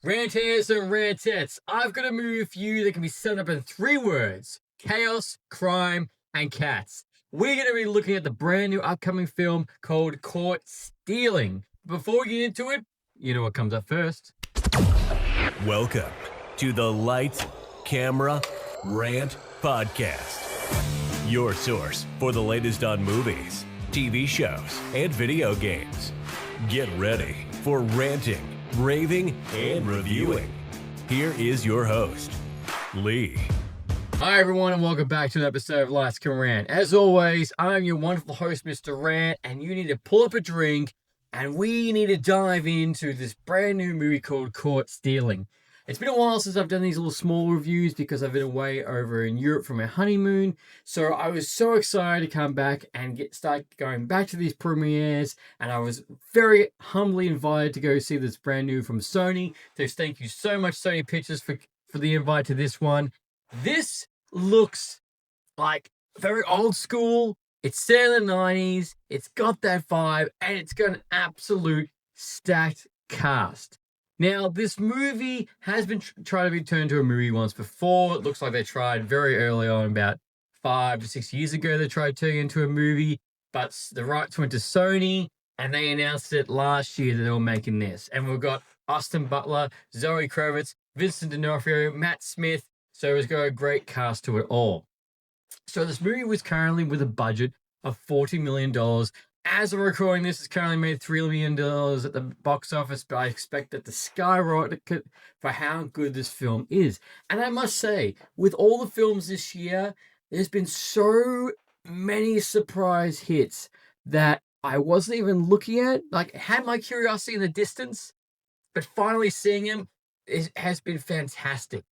Ranters and rantettes, I've got a movie for you that can be summed up in 3 words: chaos, crime, and cats. We're going to be looking at the brand new upcoming film called Caught Stealing. Before we get into it, you know what comes up first. Welcome to the Lights, Camera, Rant Podcast. Your source for the latest on movies, TV shows, and video games. Get ready for ranting, raving, and reviewing. Here is your host, Lee. Hi everyone, and welcome back to an episode of Lights, Camera, Rant. As always, I'm your wonderful host, Mr. Rant, and you need to pull up a drink, and we need to dive into this brand new movie called Caught Stealing. It's been a while since I've done these little small reviews because I've been away over in Europe for my honeymoon. So I was so excited to come back and start going back to these premieres. And I was very humbly invited to go see this brand new from Sony. So thank you so much, Sony Pictures, for the invite to this one. This looks like very old school. It's set in the 90s. It's got that vibe, and it's got an absolute stacked cast. Now, this movie has been tried to be turned to a movie once before. It looks like they tried very early on, about 5 to 6 years ago, they tried turning it into a movie, but the rights went to Sony, and they announced it last year that they were making this. And we've got Austin Butler, Zoe Kravitz, Vincent D'Onofrio, Matt Smith, so it's got a great cast to it all. So this movie was currently with a budget of $40 million. As I'm recording this, it's currently made $3 million at the box office, but I expect that to skyrocket for how good this film is. And I must say, with all the films this year, there's been so many surprise hits that I wasn't even looking at. Like, had my curiosity in the distance, but finally seeing him has been fantastic.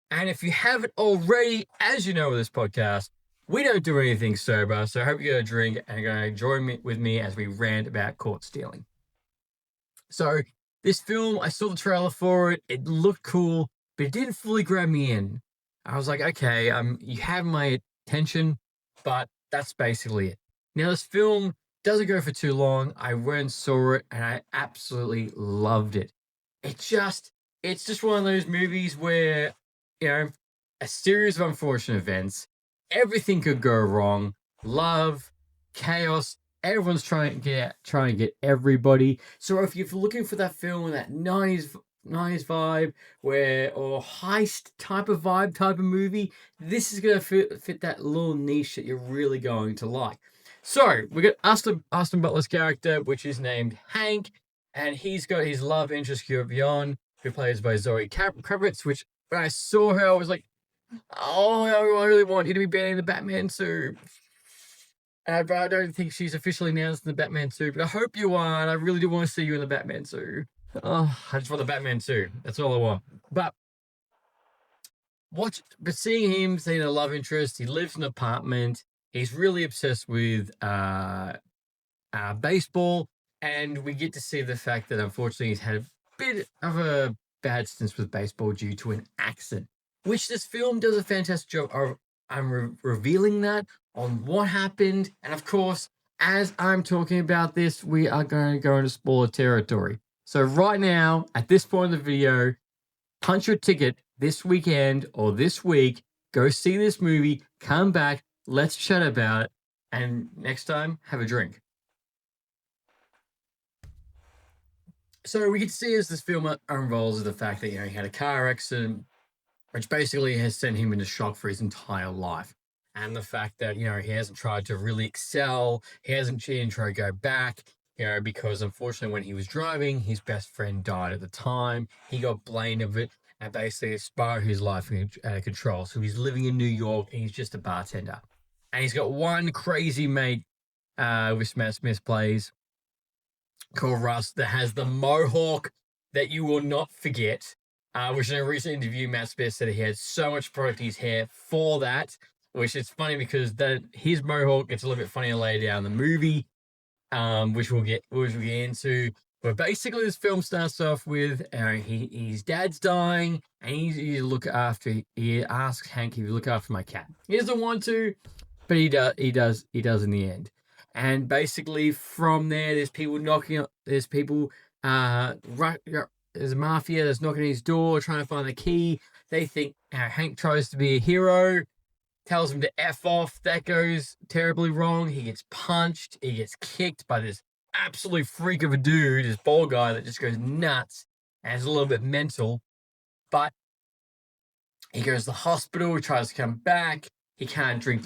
And if you haven't already, as you know with this podcast, we don't do anything sober, so I hope you get a drink and you're going to join with me as we rant about Caught Stealing. So, this film, I saw the trailer for it. It looked cool, but it didn't fully grab me in. I was like, okay, you have my attention, but that's basically it. Now, this film doesn't go for too long. I went and saw it, and I absolutely loved it. It's just one of those movies where, you know, a series of unfortunate events. Everything could go wrong. Love, chaos. Everyone's trying to get everybody. So if you're looking for that film with that 90s vibe, or heist type of movie, this is gonna fit that little niche that you're really going to like. So we got Austin Butler's character, which is named Hank, and he's got his love interest Yvonne, who plays by Zoe Kravitz. Which when I saw her, I was like, oh, I really want you to be banning the Batman suit. But I don't think she's officially announced in the Batman suit, but I hope you are, and I really do want to see you in the Batman suit. Oh, I just want the Batman suit. That's all I want. But seeing him, seeing a love interest, he lives in an apartment. He's really obsessed with baseball, and we get to see the fact that unfortunately he's had a bit of a bad stint with baseball due to an accident, which this film does a fantastic job of revealing that on what happened. And of course, as I'm talking about this, we are going to go into spoiler territory. So right now, at this point in the video, punch your ticket this weekend or this week, go see this movie, come back, let's chat about it, and next time, have a drink. So we get to see as this film unfolds the fact that, he had a car accident, which basically has sent him into shock for his entire life. And the fact that, he hasn't tried to really excel, he hasn't tried to go back, because unfortunately when he was driving, his best friend died at the time. He got blamed of it, and basically it spiraled his life out of control. So he's living in New York, and he's just a bartender. And he's got one crazy mate, which Matt Smith plays, called Russ, that has the mohawk that you will not forget. Which in a recent interview, Matt Smith said he had so much product in his hair for that, which is funny because his mohawk gets a little bit funnier later down in the movie, which we'll get into. But basically, this film starts off with his dad's dying, and he asks Hank if he look after my cat. He doesn't want to, but he does in the end. And basically, from there, there's people there's a mafia that's knocking on his door, trying to find the key. They think Hank tries to be a hero, tells him to F off. That goes terribly wrong. He gets punched. He gets kicked by this absolute freak of a dude, this bald guy that just goes nuts and is a little bit mental. But he goes to the hospital, he tries to come back. He can't drink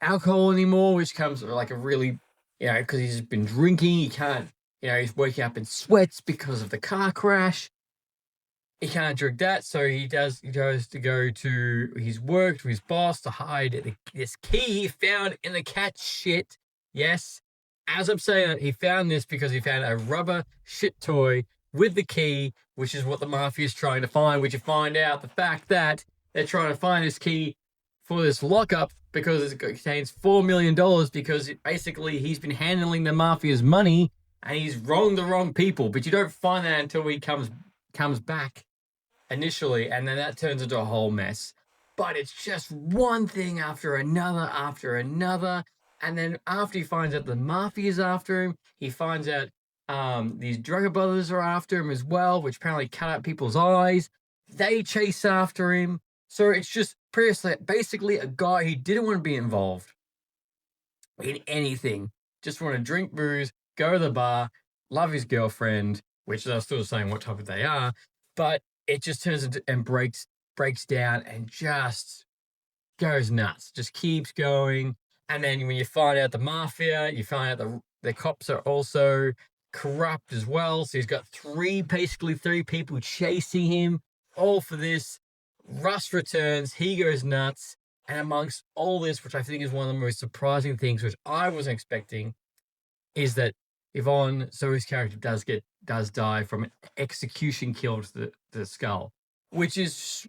alcohol anymore, which comes like a really, because he's been drinking. He can't, he's waking up in sweats because of the car crash. He can't drink that, so he goes to go to his work, to his boss, to hide this key he found in the cat's shit. Yes, as I'm saying that, he found this because he found a rubber shit toy with the key, which is what the mafia is trying to find, which you find out the fact that they're trying to find this key for this lockup because it contains $4 million, because basically he's been handling the mafia's money and he's wronged the wrong people. But you don't find that until he comes back initially, and then that turns into a whole mess. But it's just one thing after another, and then after he finds out the mafia's after him, he finds out these drug brothers are after him as well, which apparently cut out people's eyes. They chase after him. So it's just basically a guy who didn't want to be involved in anything, just want to drink booze, go to the bar, love his girlfriend, which they're still saying what type of they are, but it just turns into and breaks down and just goes nuts, just keeps going. And then when you find out the mafia, you find out the cops are also corrupt as well. So he's got basically three people chasing him, all for this. Russ returns, he goes nuts. And amongst all this, which I think is one of the most surprising things, which I wasn't expecting, is that Yvonne, Zoe's character, does die from an execution kill to the skull, which is,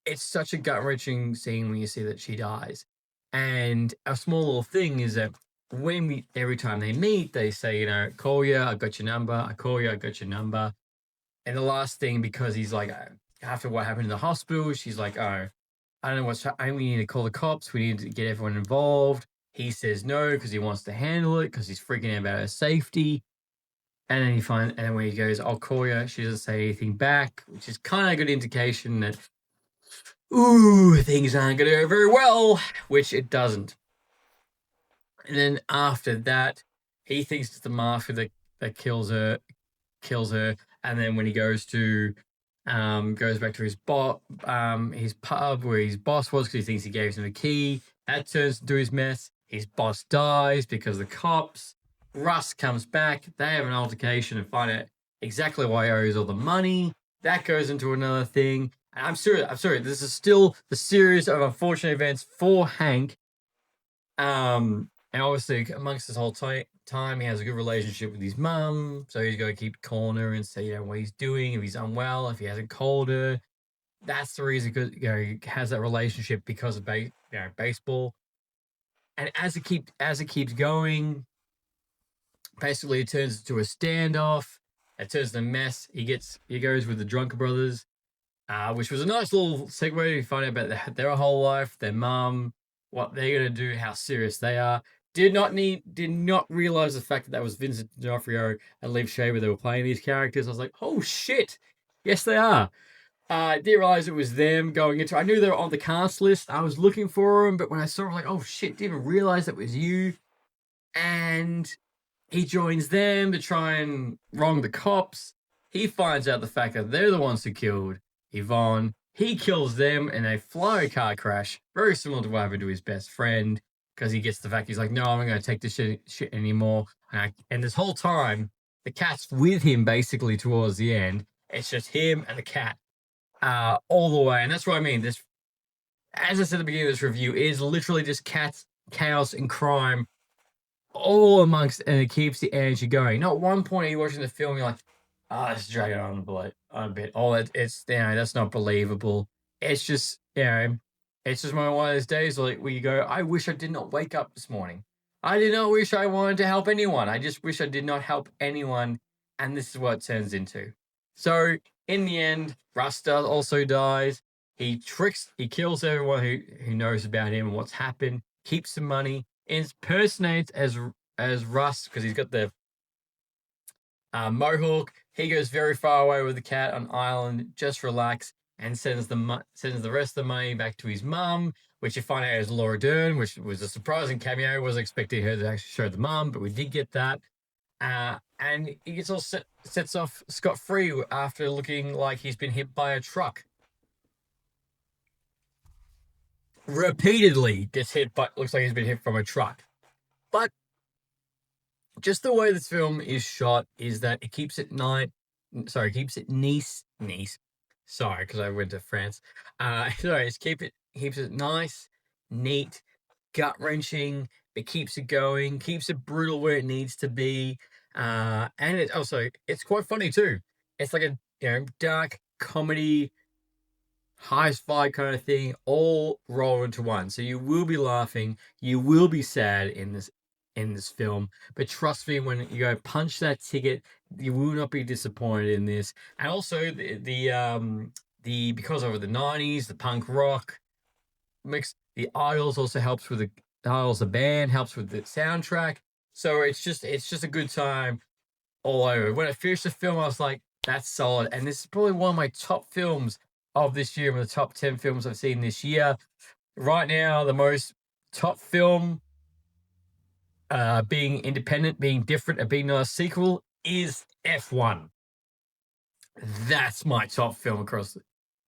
it's such a gut-wrenching scene when you see that she dies. And a small little thing is that every time they meet, they say, call you, I got your number. I call you, I got your number. And the last thing, because he's like, after what happened in the hospital, she's like, oh, I don't know what's happening. We need to call the cops. We need to get everyone involved. He says no because he wants to handle it, because he's freaking out about her safety. And then when he goes, I'll call you, she doesn't say anything back, which is kind of a good indication that, things aren't going to go very well, which it doesn't. And then after that, he thinks it's the mafia that kills her. And then when he goes back to his pub where his boss was, because he thinks he gave him the key, that turns into his mess. His boss dies because of the cops. Russ comes back. They have an altercation and find out exactly why he owes all the money. That goes into another thing. And I'm sorry. This is still the series of unfortunate events for Hank. And obviously, amongst this whole time, he has a good relationship with his mum. So he's got to keep calling her and say, what he's doing, if he's unwell, if he hasn't called her. That's the reason, because he has that relationship because of baseball. And as it keeps going, basically it turns into a standoff. It turns to a mess. He goes with the Drunker Brothers, which was a nice little segue to find out about their whole life, their mum, what they're gonna do, how serious they are. Did not realize the fact that was Vincent D'Onofrio and Liv Shaver that were playing these characters. I was like, oh shit, yes they are. I didn't realize it was them going into. I knew they were on the cast list. I was looking for them, but when I saw them, like, oh shit, didn't even realize that was you. And he joins them to try and wrong the cops. He finds out the fact that they're the ones who killed Yvonne. He kills them in a fly car crash, very similar to what happened to his best friend, because he gets the fact he's like, no, I'm not going to take this shit anymore. And this whole time, the cat's with him basically towards the end. It's just him and the cat all the way. And that's what I mean. This, as I said at the beginning of this review, is literally just cats, chaos, and crime all amongst, and it keeps the energy going. Not at one point are you watching the film, you're like, it's dragging on a bit. Oh, it's that's not believable. It's just, it's just one of those days like where you go, I wish I did not wake up this morning. I did not wish I wanted to help anyone. I just wish I did not help anyone. And this is what it turns into. So in the end, Rusta also dies. He kills everyone who knows about him and what's happened, keeps the money, impersonates as Russ, because he's got the mohawk, He goes very far away with the cat on island, just relax, and sends the rest of the money back to his mum, which you find out is Laura Dern, which was a surprising cameo. I wasn't expecting her to actually show the mum, but we did get that. And he gets all sets off scot-free after looking like he's been hit by a truck. Repeatedly gets hit, but looks like he's been hit from a truck. But just the way this film is shot is that it keeps it keeps it Nice. Sorry, because I went to France. Keeps it nice, neat, gut wrenching. It keeps it going, keeps it brutal where it needs to be, and it's quite funny too. It's like a dark comedy, high-fi kind of thing, all rolled into one. So you will be laughing, you will be sad in this film, but trust me, when you go punch that ticket, you will not be disappointed in this. And also the because over the 90s, the punk rock mix, the Isles also helps with the Isles, the band helps with the soundtrack. So it's just a good time all over. When I finished the film, I was like, that's solid. And this is probably one of my top films of this year, one of the top 10 films I've seen this year. Right now, the most top film, being independent, being different, and being not a sequel, is F1. That's my top film across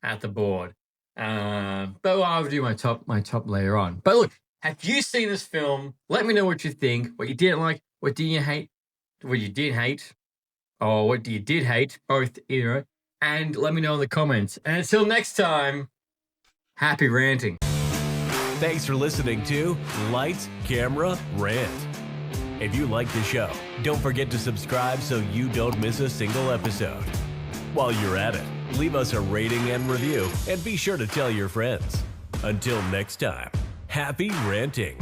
at the board. But I'll do my top later on. But look, have you seen this film? Let me know what you think, what you didn't like, what did you hate, what you did hate, or what you did hate, both, and let me know in the comments. And until next time, happy ranting. Thanks for listening to Lights, Camera, Rant. If you like the show, don't forget to subscribe so you don't miss a single episode. While you're at it, leave us a rating and review, and be sure to tell your friends. Until next time, happy ranting.